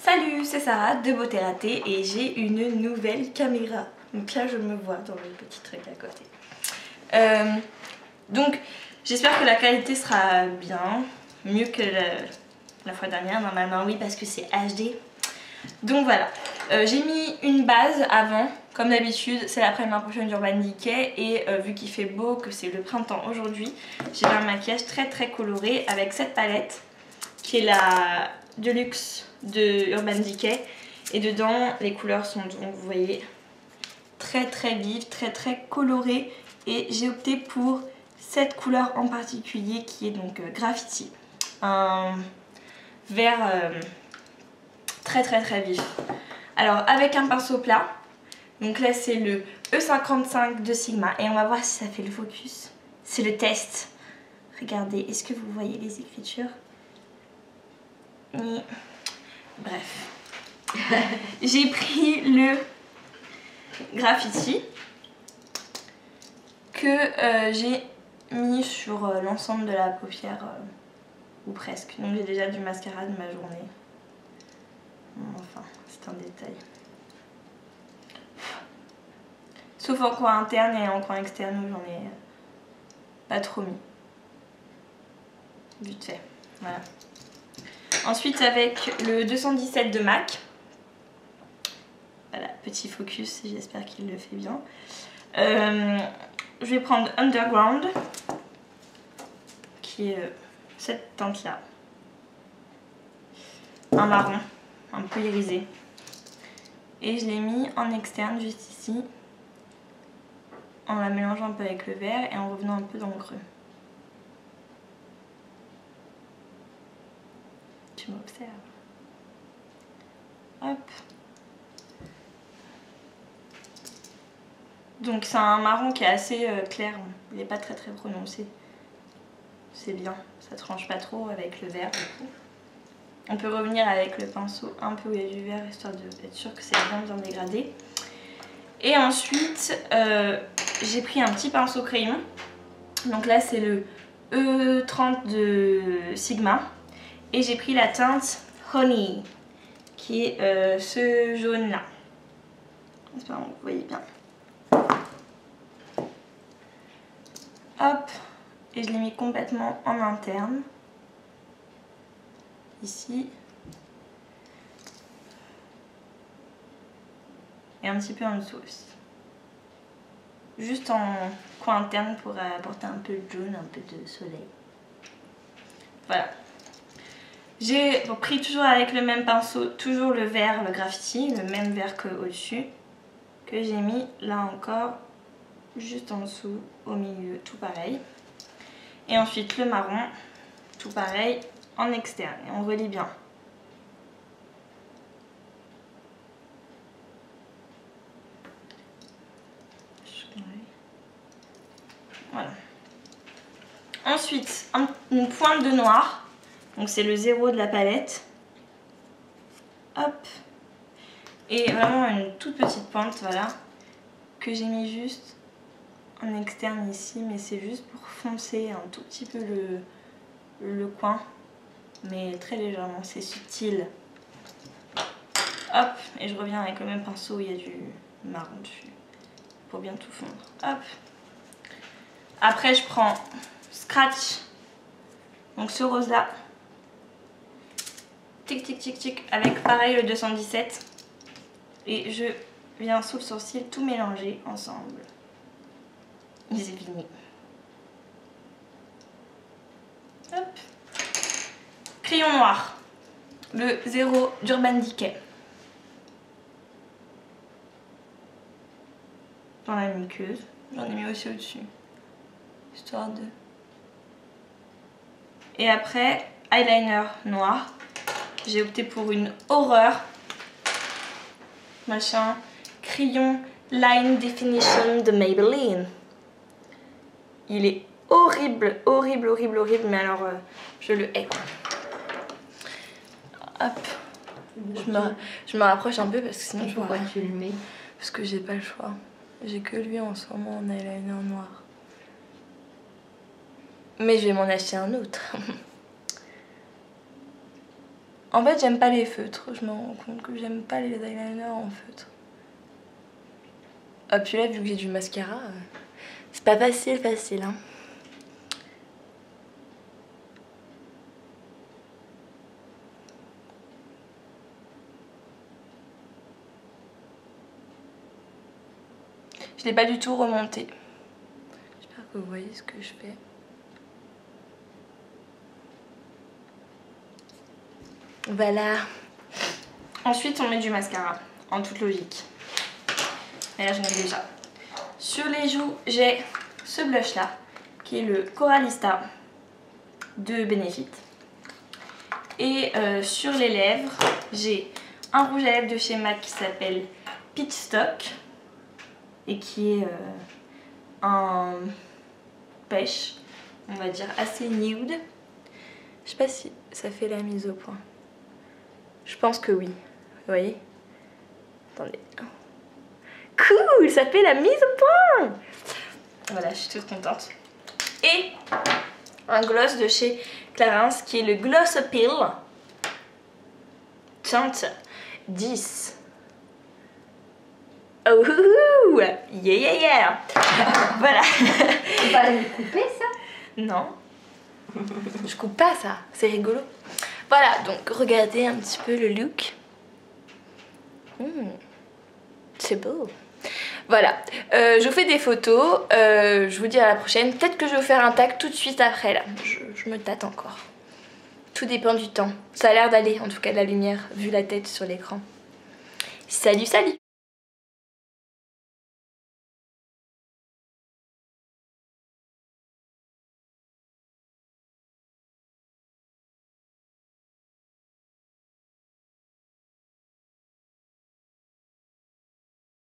Salut, c'est Sarah de Beauté Ratée et j'ai une nouvelle caméra. Donc là je me vois dans le petit truc à côté. Donc j'espère que la qualité sera bien, mieux que la fois dernière. Normalement oui, parce que c'est HD. Donc voilà, j'ai mis une base avant, comme d'habitude, c'est la Prima Potion d'Urban Decay. Et vu qu'il fait beau, que c'est le printemps aujourd'hui, j'ai fait un maquillage très coloré avec cette palette qui est la Deluxe de Urban Decay. Et dedans, les couleurs sont, donc vous voyez, très vives, très colorées. Et j'ai opté pour cette couleur en particulier qui est donc Graffiti. Un vert très vif. Alors avec un pinceau plat, donc là c'est le E55 de Sigma et on va voir si ça fait le focus. C'est le test. Regardez, est-ce que vous voyez les écritures? Bref. J'ai pris le Graffiti que j'ai mis sur l'ensemble de la paupière ou presque. Donc j'ai déjà du mascara de ma journée. Enfin, c'est un détail. Sauf en coin interne et en coin externe où j'en ai pas trop mis. Vite fait. Voilà. Ensuite avec le 217 de MAC. Voilà, petit focus, j'espère qu'il le fait bien. Je vais prendre Underground, qui est cette teinte là. Un marron, un peu irisé. Et je l'ai mis en externe, juste ici, en la mélangeant un peu avec le vert et en revenant un peu dans le creux. Tu m'observes. Hop. Donc c'est un marron qui est assez clair, il n'est pas très prononcé. C'est bien, ça tranche pas trop avec le vert du coup. On peut revenir avec le pinceau un peu où il y a du vert, histoire d'être sûr que c'est bien dégradé. Et ensuite, j'ai pris un petit pinceau crayon. Donc là, c'est le E30 de Sigma. Et j'ai pris la teinte Honey, qui est ce jaune-là. J'espère que vous voyez bien. Hop, et je l'ai mis complètement en interne. Ici. Et un petit peu en dessous aussi. Juste en coin interne pour apporter un peu de jaune, un peu de soleil. Voilà. J'ai pris toujours avec le même pinceau, toujours le vert, le Graffiti, le même vert qu'au-dessus. Que j'ai mis là encore, juste en dessous, au milieu, tout pareil. Et ensuite le marron, tout pareil, en externe. Et on relie bien. Voilà. Ensuite, une pointe de noir. Donc c'est le 0 de la palette. Hop. Et vraiment une toute petite pointe, voilà. Que j'ai mis juste en externe ici. Mais c'est juste pour foncer un tout petit peu le coin. Mais très légèrement, c'est subtil. Hop. Et je reviens avec le même pinceau où il y a du marron dessus. Pour bien tout fondre. Hop. Après je prends Scratch, donc ce rose là, tic avec pareil le 217 et je viens sous le sourcil tout mélanger ensemble. Et c'est fini. Hop. Crayon noir, le 0 d'Urban Decay. Dans la muqueuse, j'en ai mis aussi au-dessus. Histoire de... Et après, eyeliner noir. J'ai opté pour une horreur. Machin. Crayon Line Definition de Maybelline. Il est horrible. Mais alors, je le hais quoi. Hop. Je me rapproche un peu parce que sinon je vois. Tu le mets. Parce que j'ai pas le choix. J'ai que lui en ce moment en eyeliner noir. Mais je vais m'en acheter un autre. En fait j'aime pas les feutres, je me rends compte que j'aime pas les eyeliners en feutre. Ah puis là vu que j'ai du mascara, c'est pas facile hein. Je l'ai pas du tout remonté. J'espère que vous voyez ce que je fais. Voilà. Ensuite on met du mascara, en toute logique. Et là j'en ai déjà. Sur les joues j'ai ce blush là, qui est le Coralista de Benefit. Et sur les lèvres j'ai un rouge à lèvres de chez MAC qui s'appelle Peach Stock. Et qui est un pêche, on va dire assez nude. Je sais pas si ça fait la mise au point. Je pense que oui. Vous voyez? Attendez. Cool, ça fait la mise au point. Voilà, je suis toute contente. Et un gloss de chez Clarins qui est le Gloss Appeal teinte 10. Oh, yeah. Voilà. Tu vas le couper ça? Non. Je coupe pas ça, c'est rigolo. Voilà, donc regardez un petit peu le look. C'est beau. Voilà, je vous fais des photos, je vous dis à la prochaine. Peut-être que je vais vous faire un tag tout de suite après là. Je me tâte encore. Tout dépend du temps. Ça a l'air d'aller, en tout cas de la lumière, vu la tête sur l'écran. Salut!